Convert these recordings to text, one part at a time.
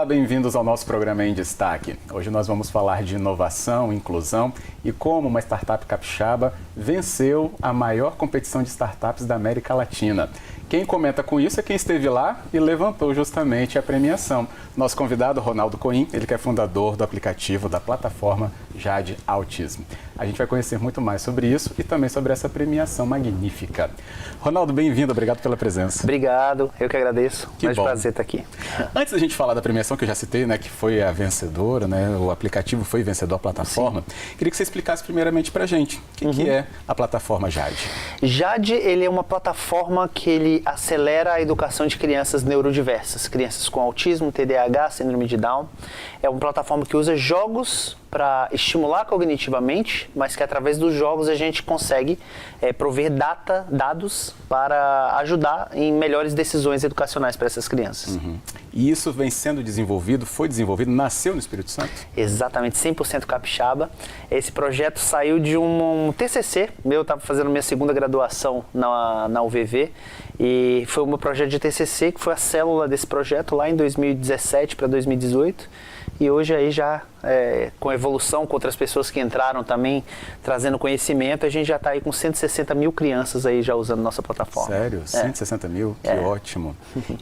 bem-vindos ao nosso programa Em Destaque. Hoje nós vamos falar de inovação, inclusão e como uma startup capixaba venceu a maior competição de startups da América Latina. Quem comenta com isso é quem esteve lá e levantou justamente a premiação. Nosso convidado, Ronaldo Coim, ele que é fundador do aplicativo da plataforma Jade Autism. A gente vai conhecer muito mais sobre isso e também sobre essa premiação magnífica. Ronaldo, bem-vindo, obrigado pela presença. Obrigado, eu que agradeço. Que bom. Prazer estar aqui. Antes da gente falar da premiação que eu já citei, né, que foi a vencedora, né, o aplicativo foi vencedor, a plataforma, queria que você explicasse primeiramente pra gente o que é a plataforma Jade. Jade, ele é uma plataforma que ele acelera a educação de crianças neurodiversas, crianças com autismo, TDAH, síndrome de Down. É uma plataforma que usa jogos para estimular cognitivamente, mas que através dos jogos a gente consegue prover dados para ajudar em melhores decisões educacionais para essas crianças. E isso vem sendo desenvolvido, foi desenvolvido, nasceu no Espírito Santo? Exatamente, 100% capixaba. Esse projeto saiu de um TCC, eu estava fazendo minha segunda graduação na UVV, e foi um projeto de TCC, que foi a célula desse projeto lá em 2017 para 2018. E hoje aí já, com a evolução, com outras pessoas que entraram também, trazendo conhecimento, a gente já está aí com 160 mil crianças aí já usando nossa plataforma. Sério? 160 mil? Que ótimo.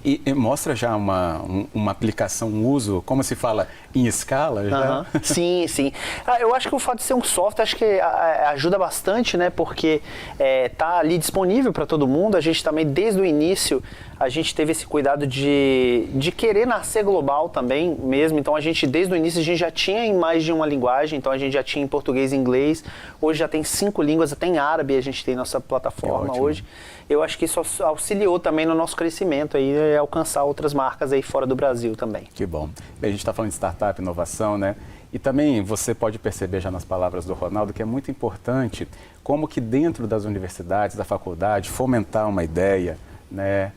E mostra já uma aplicação, um uso, como se fala, em escala? Já? Sim, sim. Eu acho que o fato de ser um software, acho que ajuda bastante, né? Porque está ali disponível para todo mundo. A gente também, desde o início, a gente teve esse cuidado de querer nascer global também mesmo. Então, desde o início, a gente já tinha em mais de uma linguagem. Então, a gente já tinha em português e inglês. Hoje já tem 5 línguas, até em árabe a gente tem nossa plataforma hoje. Eu acho que isso auxiliou também no nosso crescimento aí, alcançar outras marcas aí fora do Brasil também. Que bom. Bem, a gente está falando de startup, inovação, né? E também você pode perceber já nas palavras do Ronaldo que é muito importante como que dentro das universidades, da faculdade, fomentar uma ideia, né?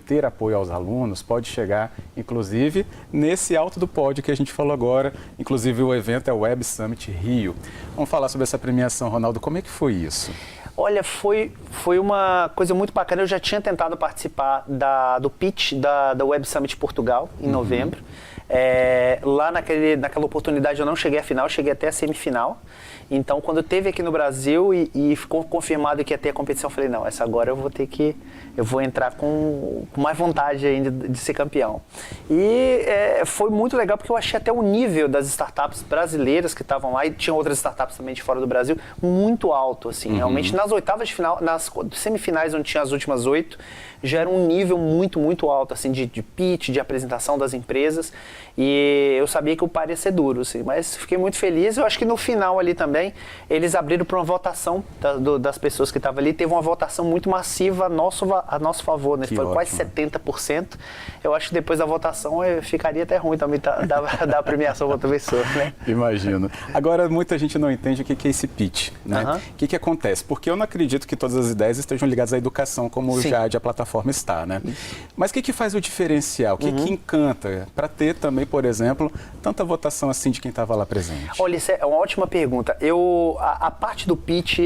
Ter apoio aos alunos, pode chegar, inclusive, nesse alto do pódio que a gente falou agora. Inclusive, o evento é o Web Summit Rio. Vamos falar sobre essa premiação, Ronaldo. Como é que foi isso? Olha, foi uma coisa muito bacana. Eu já tinha tentado participar do pitch da Web Summit Portugal, em novembro. Lá naquela oportunidade eu não cheguei à final, cheguei até a semifinal. Então, quando teve aqui no Brasil e ficou confirmado que ia ter a competição, eu falei, não, essa agora eu vou entrar com mais vontade ainda de ser campeão. E foi muito legal porque eu achei até o nível das startups brasileiras que estavam lá, e tinha outras startups também de fora do Brasil, muito alto, assim. Realmente, nas oitavas de final, nas semifinais, onde tinha as últimas 8, já era um nível muito, muito alto, assim, de pitch, de apresentação das empresas. E eu sabia que o par ia ser duro, assim, mas fiquei muito feliz. Eu acho que no final ali também, eles abriram para uma votação das pessoas que estavam ali. Teve uma votação muito massiva a nosso favor, né? Foi quase 70%. Eu acho que depois da votação ficaria até ruim também dar premiação para outra pessoa, né? Imagino. Agora, muita gente não entende o que é esse pitch, né? O que acontece? Porque eu não acredito que todas as ideias estejam ligadas à educação, como já a plataforma está, né? Mas o que faz o diferencial? O que que encanta para ter também, por exemplo, tanta votação assim de quem estava lá presente? Olha, isso é uma ótima pergunta. A parte do pitch,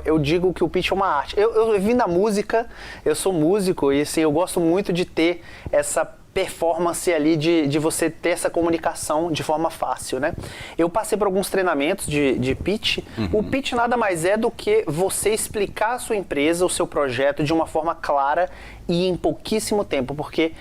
eu digo que o pitch é uma arte. Eu vim da música, eu sou músico e assim, eu gosto muito de ter essa performance ali de você ter essa comunicação de forma fácil, né? Eu passei por alguns treinamentos de pitch. O pitch nada mais é do que você explicar a sua empresa, o seu projeto de uma forma clara e em pouquíssimo tempo, porque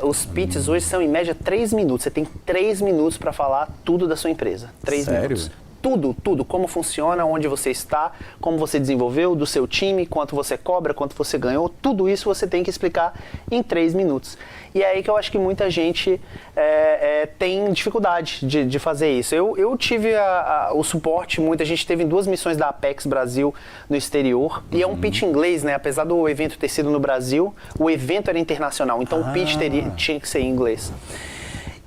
os pitches hoje são em média 3 minutos. Você tem 3 minutos para falar tudo da sua empresa. 3 minutos. Tudo, como funciona, onde você está, como você desenvolveu, do seu time, quanto você cobra, quanto você ganhou, tudo isso você tem que explicar em 3 minutos. E é aí que eu acho que muita gente tem dificuldade de fazer isso. Eu tive o suporte, muita gente teve em 2 missões da Apex Brasil no exterior, e é um pitch em inglês, né? Apesar do evento ter sido no Brasil, o evento era internacional, então o pitch tinha que ser em inglês.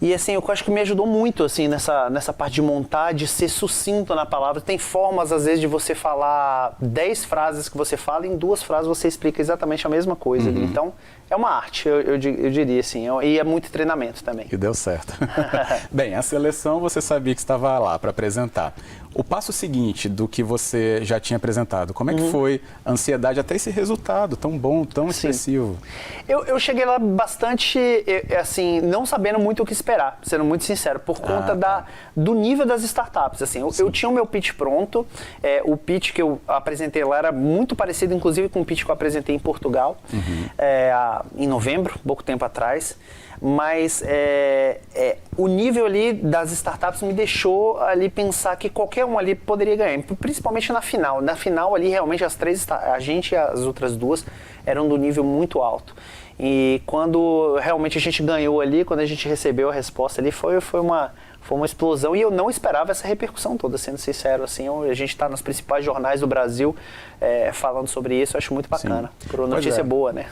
E assim, eu acho que me ajudou muito assim, nessa parte de montar, de ser sucinto na palavra. Tem formas, às vezes, de você falar 10 frases que você fala, em 2 frases você explica exatamente a mesma coisa. Então, é uma arte, eu diria assim, e é muito treinamento também. E deu certo. Bem, a seleção você sabia que estava lá para apresentar. O passo seguinte do que você já tinha apresentado, como é que foi a ansiedade até esse resultado tão bom, tão expressivo? Eu cheguei lá bastante, assim, não sabendo muito o que esperar, sendo muito sincero, por conta do nível das startups. Assim, eu tinha o meu pitch pronto, o pitch que eu apresentei lá era muito parecido, inclusive, com o pitch que eu apresentei em Portugal, em novembro, pouco tempo atrás. Mas o nível ali das startups me deixou ali pensar que qualquer um ali poderia ganhar, principalmente na final. Na final ali, realmente, a gente e as outras 2 eram do nível muito alto. E quando realmente a gente ganhou ali, quando a gente recebeu a resposta ali, foi uma explosão, e eu não esperava essa repercussão toda, sendo sincero. Assim, a gente está nos principais jornais do Brasil falando sobre isso, eu acho muito bacana. Por notícia boa, né?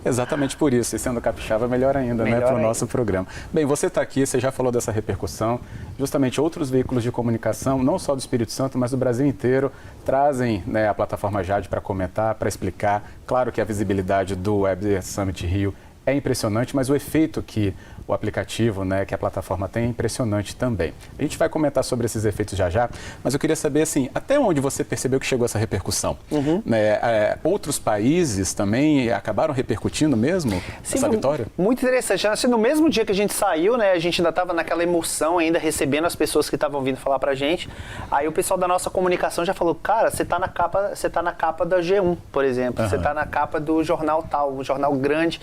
Exatamente por isso, e sendo capixaba, melhor ainda, né, para o nosso programa. Bem, você está aqui, você já falou dessa repercussão, justamente outros veículos de comunicação, não só do Espírito Santo, mas do Brasil inteiro, trazem, né, a plataforma Jade para comentar, para explicar. Claro que a visibilidade do Web Summit Rio é impressionante, mas o efeito que o aplicativo, né, que a plataforma tem é impressionante também. A gente vai comentar sobre esses efeitos já, mas eu queria saber, assim, até onde você percebeu que chegou essa repercussão? Né, outros países também acabaram repercutindo mesmo essa vitória? Muito interessante. Assim, no mesmo dia que a gente saiu, né, a gente ainda estava naquela emoção, ainda recebendo as pessoas que estavam vindo falar pra gente. Aí o pessoal da nossa comunicação já falou, cara, você tá na capa da G1, por exemplo. Você tá na capa do jornal tal, um jornal grande.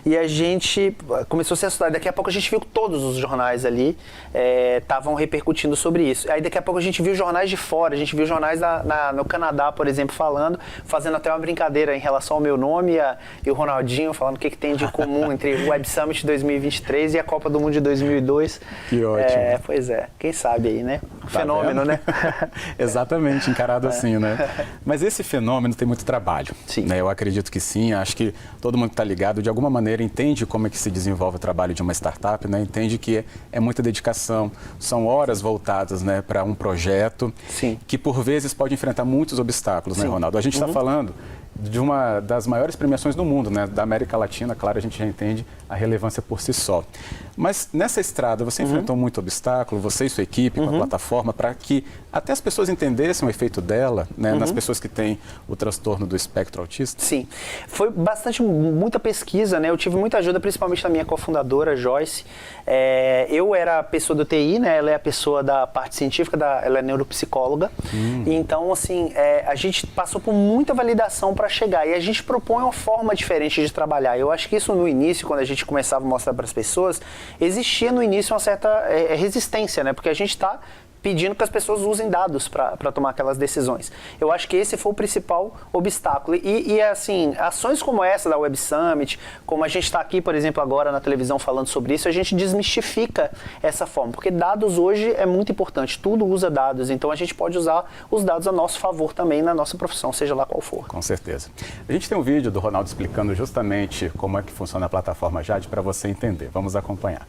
E a gente começou a se assustar. Daqui a pouco a gente viu que todos os jornais ali estavam repercutindo sobre isso. Aí daqui a pouco a gente viu jornais de fora, a gente viu jornais no Canadá, por exemplo, fazendo até uma brincadeira em relação ao meu nome e o Ronaldinho, falando o que tem de comum entre o Web Summit 2023 e a Copa do Mundo de 2002. Que ótimo. Pois é, quem sabe aí, né? Fenômeno, né? Exatamente, encarado assim, né? Mas esse fenômeno tem muito trabalho. Sim. Né? Eu acredito que sim, acho que todo mundo que está ligado, de alguma maneira, entende como é que se desenvolve o trabalho de uma startup, né? Entende que é muita dedicação, são horas voltadas, né, para um projeto. Sim. Que por vezes pode enfrentar muitos obstáculos, né, Ronaldo? A gente está falando de uma das maiores premiações do mundo, né, da América Latina, claro, a gente já entende a relevância por si só. Mas nessa estrada você enfrentou muito obstáculo, você e sua equipe com a plataforma, para que até as pessoas entendessem o efeito dela, né, nas pessoas que têm o transtorno do espectro autista? Sim, foi muita pesquisa, né? Eu tive muita ajuda, principalmente da minha cofundadora, Joyce. Eu era a pessoa do TI, né? Ela é a pessoa da parte científica, ela é neuropsicóloga. E então, assim, a gente passou por muita validação para chegar. E a gente propõe uma forma diferente de trabalhar. Eu acho que isso no início, quando a gente começava a mostrar para as pessoas, existia no início uma certa resistência, né? Porque a gente está pedindo que as pessoas usem dados para tomar aquelas decisões. Eu acho que esse foi o principal obstáculo. E assim, ações como essa da Web Summit, como a gente está aqui, por exemplo, agora na televisão falando sobre isso, a gente desmistifica essa forma, porque dados hoje é muito importante, tudo usa dados, então a gente pode usar os dados a nosso favor também na nossa profissão, seja lá qual for. Com certeza. A gente tem um vídeo do Ronaldo explicando justamente como é que funciona a plataforma Jade para você entender. Vamos acompanhar.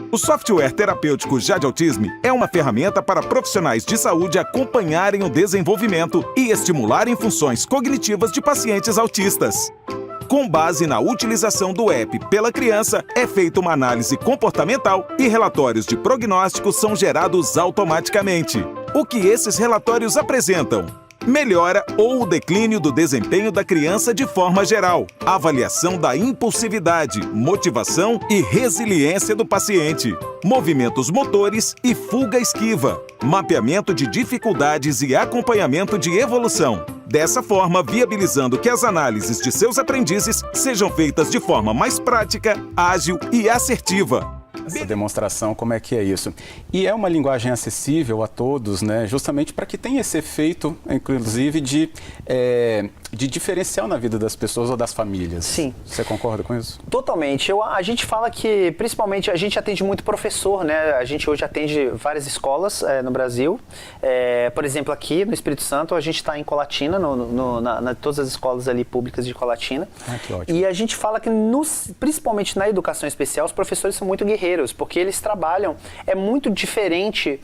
O software terapêutico Jade Autism é uma ferramenta para profissionais de saúde acompanharem o desenvolvimento e estimularem funções cognitivas de pacientes autistas. Com base na utilização do app pela criança, é feita uma análise comportamental e relatórios de prognóstico são gerados automaticamente. O que esses relatórios apresentam? Melhora ou o declínio do desempenho da criança de forma geral, avaliação da impulsividade, motivação e resiliência do paciente, movimentos motores e fuga-esquiva, mapeamento de dificuldades e acompanhamento de evolução. Dessa forma, viabilizando que as análises de seus aprendizes sejam feitas de forma mais prática, ágil e assertiva. Essa demonstração, como é que é isso? E é uma linguagem acessível a todos, né? Justamente para que tenha esse efeito, inclusive, de de diferencial na vida das pessoas ou das famílias. Sim. Você concorda com isso? Totalmente. A gente fala que, principalmente, a gente atende muito professor, né? A gente hoje atende várias escolas no Brasil. Por exemplo, aqui no Espírito Santo, a gente está em Colatina, todas as escolas ali públicas de Colatina. Ah, que ótimo. E a gente fala que, principalmente na educação especial, os professores são muito guerreiros, porque eles trabalham. É muito diferente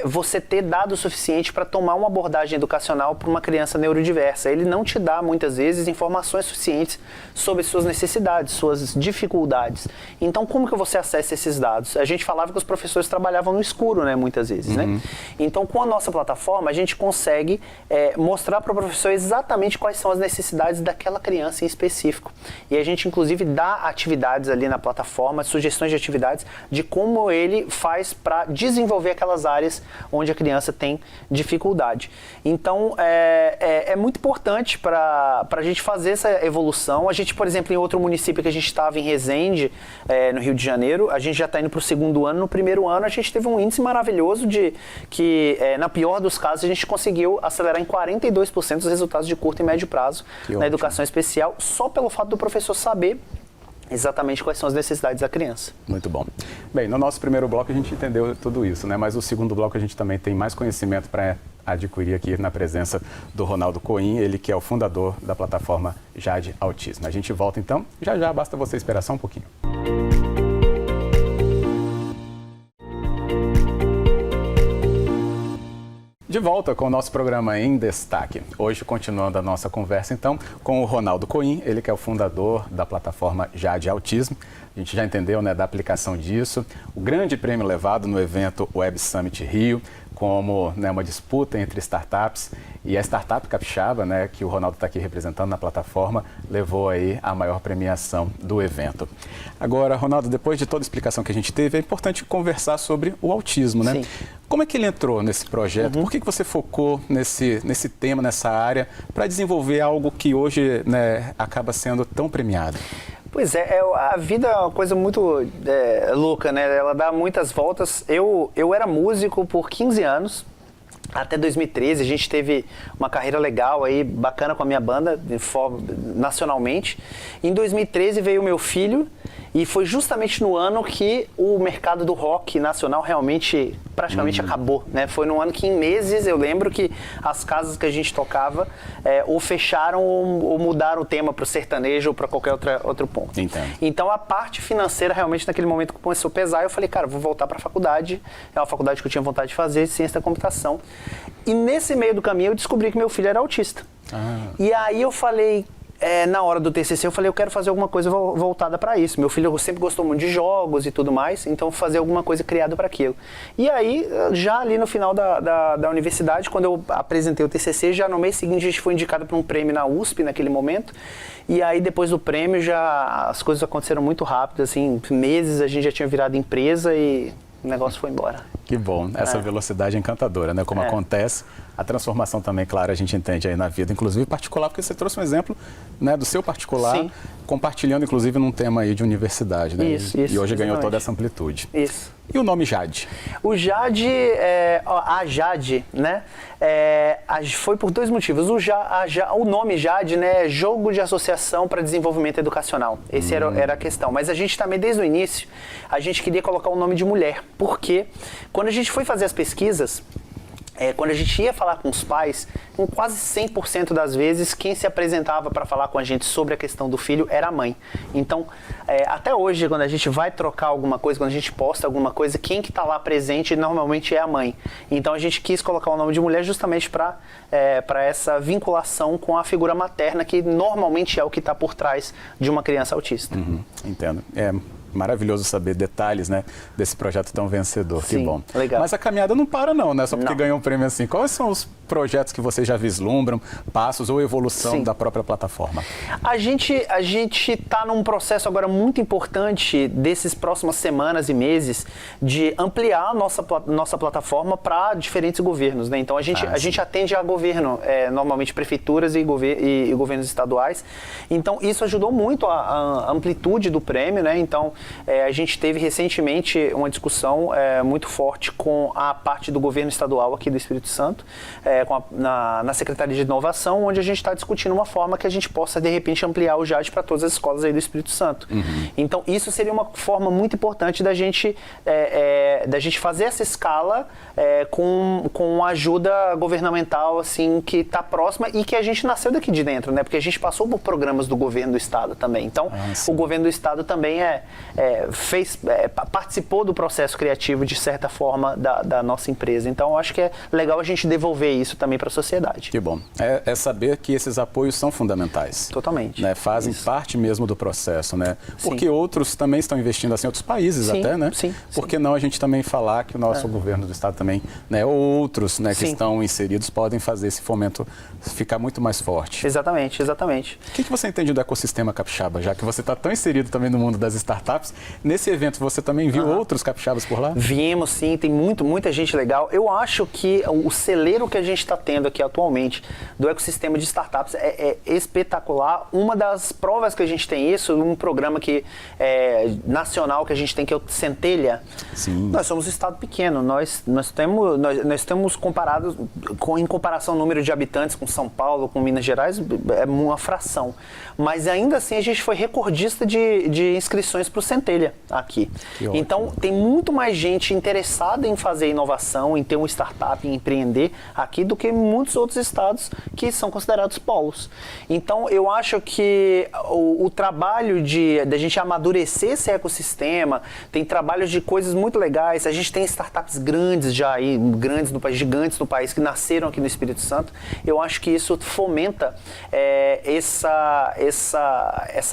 você ter dado o suficiente para tomar uma abordagem educacional para uma criança neurodiversa. Ele não te dá, muitas vezes, informações suficientes sobre suas necessidades, suas dificuldades. Então, como que você acessa esses dados? A gente falava que os professores trabalhavam no escuro, né, muitas vezes, né? Então, com a nossa plataforma, a gente consegue mostrar para o professor exatamente quais são as necessidades daquela criança em específico. E a gente, inclusive, dá atividades ali na plataforma, sugestões de atividades de como ele faz para desenvolver aquelas áreas onde a criança tem dificuldade. Então, é muito importante para a gente fazer essa evolução. A gente, por exemplo, em outro município que a gente estava, em Resende, no Rio de Janeiro, a gente já está indo para o segundo ano. No primeiro ano, a gente teve um índice maravilhoso de que, na pior dos casos, a gente conseguiu acelerar em 42% os resultados de curto e médio prazo na educação especial, só pelo fato do professor saber exatamente quais são as necessidades da criança. Muito bom. Bem, no nosso primeiro bloco a gente entendeu tudo isso, né? Mas no segundo bloco a gente também tem mais conhecimento para adquirir aqui na presença do Ronaldo Coin, ele que é o fundador da plataforma Jade Autismo. A gente volta então, já basta você esperar só um pouquinho. De volta com o nosso programa Em Destaque. Hoje, continuando a nossa conversa, então, com o Ronaldo Coin, ele que é o fundador da plataforma Jade Autismo. A gente já entendeu, né, da aplicação disso. O grande prêmio levado no evento Web Summit Rio, como, né, uma disputa entre startups, e a startup capixaba, né, que o Ronaldo está aqui representando na plataforma, levou aí a maior premiação do evento. Agora, Ronaldo, depois de toda a explicação que a gente teve, é importante conversar sobre o autismo, né? Sim. Como é que ele entrou nesse projeto? Por que você focou nesse tema, nessa área, para desenvolver algo que hoje, né, acaba sendo tão premiado? Pois a vida é uma coisa muito louca, né? Ela dá muitas voltas. Eu era músico por 15 anos, até 2013. A gente teve uma carreira legal aí, bacana com a minha banda, nacionalmente. Em 2013 veio o meu filho, e foi justamente no ano que o mercado do rock nacional realmente praticamente acabou, né? Foi no ano que, em meses, eu lembro que as casas que a gente tocava ou fecharam ou mudaram o tema para o sertanejo ou para qualquer outro ponto. Entendo. Então, a parte financeira, realmente, naquele momento começou a pesar. Eu falei, cara, vou voltar para a faculdade. É uma faculdade que eu tinha vontade de fazer, ciência da computação. E nesse meio do caminho, eu descobri que meu filho era autista. E aí eu falei... na hora do TCC eu falei, eu quero fazer alguma coisa voltada para isso. Meu filho sempre gostou muito de jogos e tudo mais, então fazer alguma coisa criada para aquilo. E aí, já ali no final da universidade, quando eu apresentei o TCC, já no mês seguinte a gente foi indicado para um prêmio na USP naquele momento. E aí, depois do prêmio, já as coisas aconteceram muito rápido, assim, meses a gente já tinha virado empresa e o negócio foi embora. Que bom, essa velocidade é encantadora, né? Como acontece, a transformação também, claro, a gente entende aí na vida, inclusive particular, porque você trouxe um exemplo, né, do seu particular, Sim. compartilhando inclusive num tema aí de universidade, né? Isso, e hoje exatamente. ganhou toda essa amplitude. Isso. E o nome Jade? O Jade, a Jade, né, foi por dois motivos. O nome Jade, né, é Jogo de Associação para Desenvolvimento Educacional. Esse era a questão. Mas a gente também, desde o início, a gente queria colocar o nome de mulher. Porque quando a gente foi fazer as pesquisas, quando a gente ia falar com os pais, em quase 100% das vezes, quem se apresentava para falar com a gente sobre a questão do filho era a mãe. Então, até hoje, quando a gente vai trocar alguma coisa, quando a gente posta alguma coisa, quem que está lá presente normalmente é a mãe. Então, a gente quis colocar o nome de mulher justamente para essa vinculação com a figura materna, que normalmente é o que está por trás de uma criança autista. Entendo. Maravilhoso saber detalhes, né, desse projeto tão vencedor. Sim, que bom. Legal. Mas a caminhada não para não, né? Só porque Não. ganhou um prêmio assim. Quais são os projetos que vocês já vislumbram, passos ou evolução Sim. da própria plataforma? A gente está num processo agora muito importante desses próximas semanas e meses de ampliar a nossa plataforma para diferentes governos, né? Então a gente atende a governo, normalmente prefeituras e governos estaduais. Então isso ajudou muito a amplitude do prêmio, né? Então a gente teve recentemente uma discussão muito forte com a parte do governo estadual aqui do Espírito Santo, na Secretaria de Inovação, onde a gente está discutindo uma forma que a gente possa, de repente, ampliar o JAD para todas as escolas aí do Espírito Santo. Então, isso seria uma forma muito importante da gente fazer essa escala com ajuda governamental, assim, que está próxima e que a gente nasceu daqui de dentro, né? Porque a gente passou por programas do governo do estado também. Então, o governo do estado também participou do processo criativo, de certa forma, da nossa empresa. Então, eu acho que é legal a gente devolver isso também para a sociedade. Que bom. É saber que esses apoios são fundamentais. Totalmente. Né? Fazem parte mesmo do processo, né? Porque outros também estão investindo assim, outros países até, né? Por que não a gente também falar que o nosso governo do estado também, né? Ou outros, né, que estão inseridos podem fazer esse fomento ficar muito mais forte. Exatamente, exatamente. O que você entende do ecossistema capixaba, já que você está tão inserido também no mundo das startups? Nesse evento você também viu outros capixabas por lá? Vimos, sim, tem muita gente legal. Eu acho que o celeiro que a gente está tendo aqui atualmente do ecossistema de startups é espetacular. Uma das provas que a gente tem isso, um programa nacional que a gente tem, que é o Centelha. Sim. Nós somos um estado pequeno, nós temos comparados, em comparação ao número de habitantes com São Paulo, com Minas Gerais, é uma fração. Mas ainda assim a gente foi recordista de inscrições para o Centelha aqui. Então tem muito mais gente interessada em fazer inovação, em ter uma startup, em empreender aqui do que em muitos outros estados que são considerados polos. Então eu acho que o trabalho da gente amadurecer esse ecossistema, tem trabalhos de coisas muito legais, a gente tem startups grandes já aí, grandes no país, gigantes no país, que nasceram aqui no Espírito Santo. Eu acho que isso fomenta essa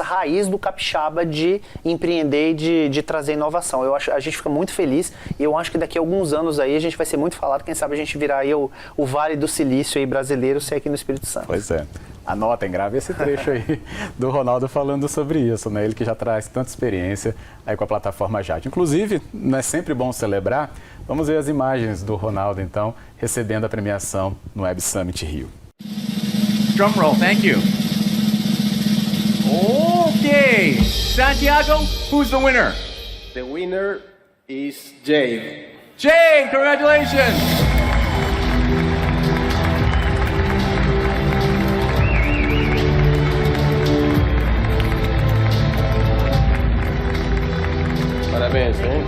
raiz do capixaba de empreender e de trazer inovação. A gente fica muito feliz e eu acho que daqui a alguns anos aí a gente vai ser muito falado, quem sabe a gente virar aí o Vale do Silício aí brasileiro, se é aqui no Espírito Santo. Pois é. Anotem, grave esse trecho aí do Ronaldo falando sobre isso, né? Ele que já traz tanta experiência aí com a plataforma JAD. Inclusive, não é sempre bom celebrar? Vamos ver as imagens do Ronaldo, então, recebendo a premiação no Web Summit Rio. Drum roll, thank you. Okay, Santiago, who's the winner? The winner is Jade. Jade, congratulations! Parabéns, hein?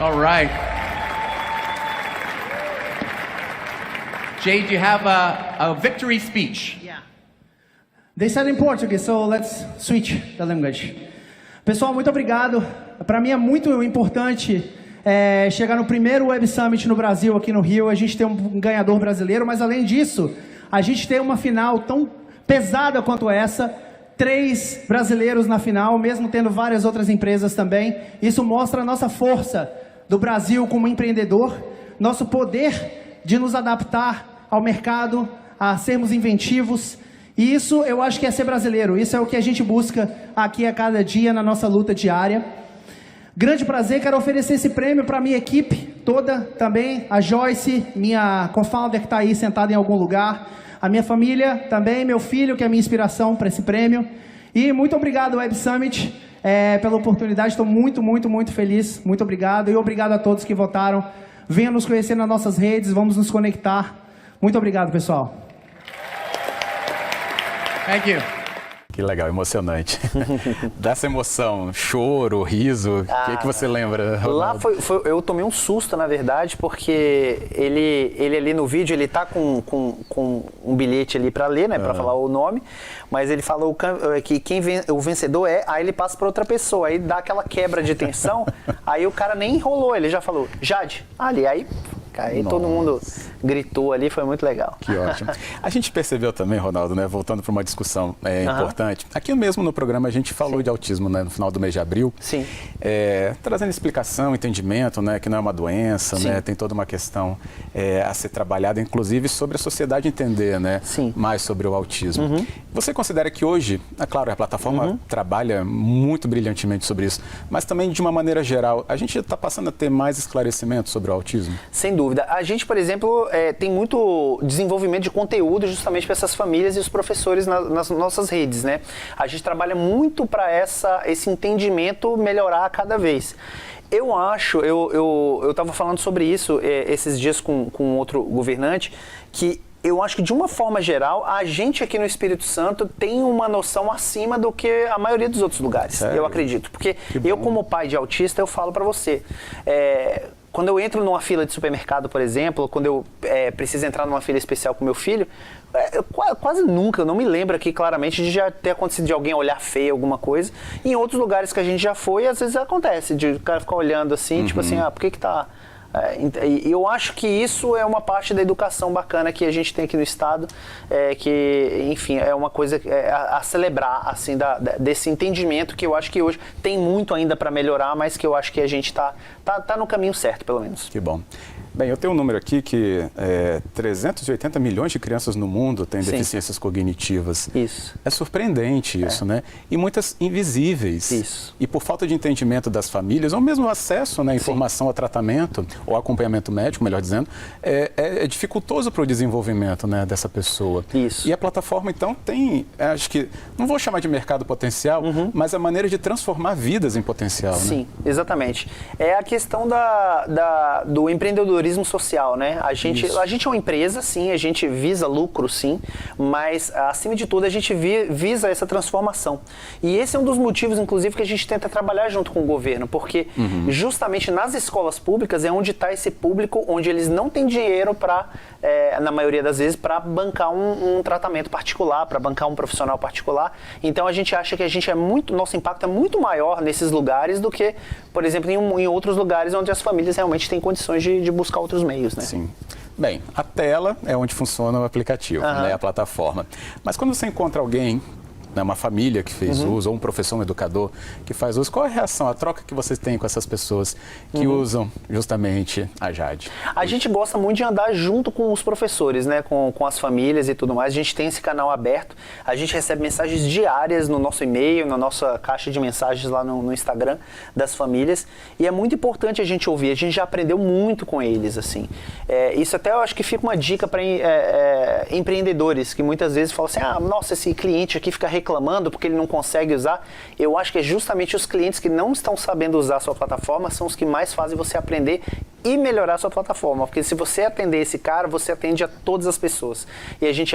All right. Jade, you have a victory speech. Yeah. They said in Portuguese, so let's switch the language. Pessoal, muito obrigado. Para mim é muito importante chegar no primeiro Web Summit no Brasil, aqui no Rio. A gente tem um ganhador brasileiro, mas além disso, a gente tem uma final tão pesada quanto essa. 3 brasileiros na final, mesmo tendo várias outras empresas também. Isso mostra a nossa força do Brasil como empreendedor, nosso poder de nos adaptar ao mercado, a sermos inventivos. E isso eu acho que é ser brasileiro. Isso é o que a gente busca aqui a cada dia na nossa luta diária. Grande prazer, quero oferecer esse prêmio para a minha equipe toda também. A Joyce, minha co-founder que está aí sentada em algum lugar. A minha família também, meu filho que é a minha inspiração para esse prêmio. E muito obrigado, Web Summit, pela oportunidade. Estou muito, muito, muito feliz. Muito obrigado. E obrigado a todos que votaram. Venham nos conhecer nas nossas redes, vamos nos conectar. Muito obrigado, pessoal. Thank you. Que legal, emocionante. Dessa emoção, choro, riso, o que você lembra, Ronaldo? Lá eu tomei um susto, na verdade, porque ele ali no vídeo, ele tá com um bilhete ali para ler, né, para falar o nome, mas ele falou que o vencedor aí ele passa para outra pessoa, aí dá aquela quebra de tensão, aí o cara nem enrolou, ele já falou, Jade, ali, aí todo mundo gritou ali, foi muito legal. Que ótimo. A gente percebeu também, Ronaldo, né, voltando para uma discussão importante, aqui mesmo no programa a gente falou de autismo, né, no final do mês de abril, trazendo explicação, entendimento, né, que não é uma doença, né, tem toda uma questão a ser trabalhada, inclusive sobre a sociedade entender, né, mais sobre o autismo. Você considera que hoje, é claro, a plataforma trabalha muito brilhantemente sobre isso, mas também de uma maneira geral, a gente está passando a ter mais esclarecimento sobre o autismo? Sem dúvida. dúvida. A gente, por exemplo, tem muito desenvolvimento de conteúdo justamente para essas famílias e os professores nas nossas redes, né? A gente trabalha muito para esse entendimento melhorar a cada vez. Eu acho, eu estava falando sobre isso esses dias com outro governante, que eu acho que, de uma forma geral, a gente aqui no Espírito Santo tem uma noção acima do que a maioria dos outros lugares. Sério? Eu acredito. Porque eu, como pai de autista, eu falo para você. Quando eu entro numa fila de supermercado, por exemplo, quando eu preciso entrar numa fila especial com meu filho, quase nunca, eu não me lembro aqui claramente de já ter acontecido de alguém olhar feio alguma coisa. E em outros lugares que a gente já foi, às vezes acontece, de o cara ficar olhando assim, tipo assim, por que tá... E eu acho que isso é uma parte da educação bacana que a gente tem aqui no estado, que, enfim, é uma coisa a celebrar, assim, desse entendimento que eu acho que hoje tem muito ainda para melhorar, mas que eu acho que a gente tá no caminho certo, pelo menos. Que bom. Bem, eu tenho um número aqui que 380 milhões de crianças no mundo têm deficiências cognitivas. Isso. É surpreendente isso, né? E muitas invisíveis. Isso. E por falta de entendimento das famílias, ou mesmo acesso, né, informação ao tratamento, ou acompanhamento médico, melhor dizendo, é dificultoso para o desenvolvimento, né, dessa pessoa. Isso. E a plataforma, então, tem, acho que, não vou chamar de mercado potencial, mas a maneira de transformar vidas em potencial, Sim, né? Exatamente. É a questão do empreendedorismo social, né? A gente é uma empresa, sim, a gente visa lucro, sim, mas, acima de tudo, a gente visa essa transformação. E esse é um dos motivos, inclusive, que a gente tenta trabalhar junto com o governo, porque justamente nas escolas públicas é onde está esse público, onde eles não têm dinheiro para, na maioria das vezes, para bancar um tratamento particular, para bancar um profissional particular. Então, a gente acha que nosso impacto é muito maior nesses lugares do que, por exemplo, em outros lugares onde as famílias realmente têm condições de buscar outros meios, né? Sim. Bem, a tela é onde funciona o aplicativo, né, a plataforma. Mas quando você encontra alguém, né, uma família que fez uso, ou um professor, um educador que faz uso, qual é a reação, a troca que vocês têm com essas pessoas que usam justamente a Jade? A gente gosta muito de andar junto com os professores, né, com as famílias e tudo mais. A gente tem esse canal aberto, a gente recebe mensagens diárias no nosso e-mail, na nossa caixa de mensagens lá no Instagram das famílias, e é muito importante a gente ouvir, a gente já aprendeu muito com eles, assim. Isso até eu acho que fica uma dica para empreendedores, que muitas vezes falam assim, nossa, esse cliente aqui fica reclamando porque ele não consegue usar. Eu acho que é justamente os clientes que não estão sabendo usar a sua plataforma são os que mais fazem você aprender e melhorar a sua plataforma, porque se você atender esse cara, você atende a todas as pessoas. E a gente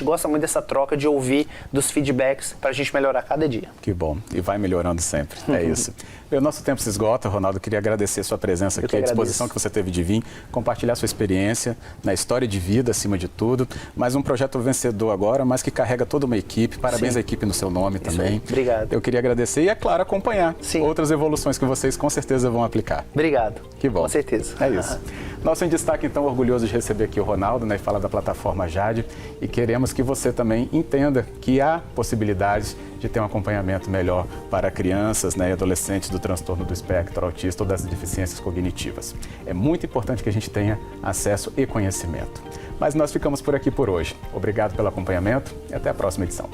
gosta muito dessa troca de ouvir dos feedbacks para a gente melhorar cada dia. Que bom, e vai melhorando sempre, é isso. O nosso tempo se esgota, Ronaldo, queria agradecer a sua presença aqui, a disposição que você teve de vir, compartilhar sua experiência na história de vida, acima de tudo, mais um projeto vencedor agora, mas que carrega toda uma equipe, parabéns à equipe no seu nome também. Obrigado. Eu queria agradecer e, é claro, acompanhar outras evoluções que vocês com certeza vão aplicar. Obrigado. Que bom. Com certeza. É isso. Nosso em destaque, então, orgulhoso de receber aqui o Ronaldo, né, e falar da plataforma Jade, e queremos que você também entenda que há possibilidades de ter um acompanhamento melhor para crianças, né, e adolescentes do transtorno do espectro autista ou das deficiências cognitivas. É muito importante que a gente tenha acesso e conhecimento. Mas nós ficamos por aqui por hoje. Obrigado pelo acompanhamento e até a próxima edição.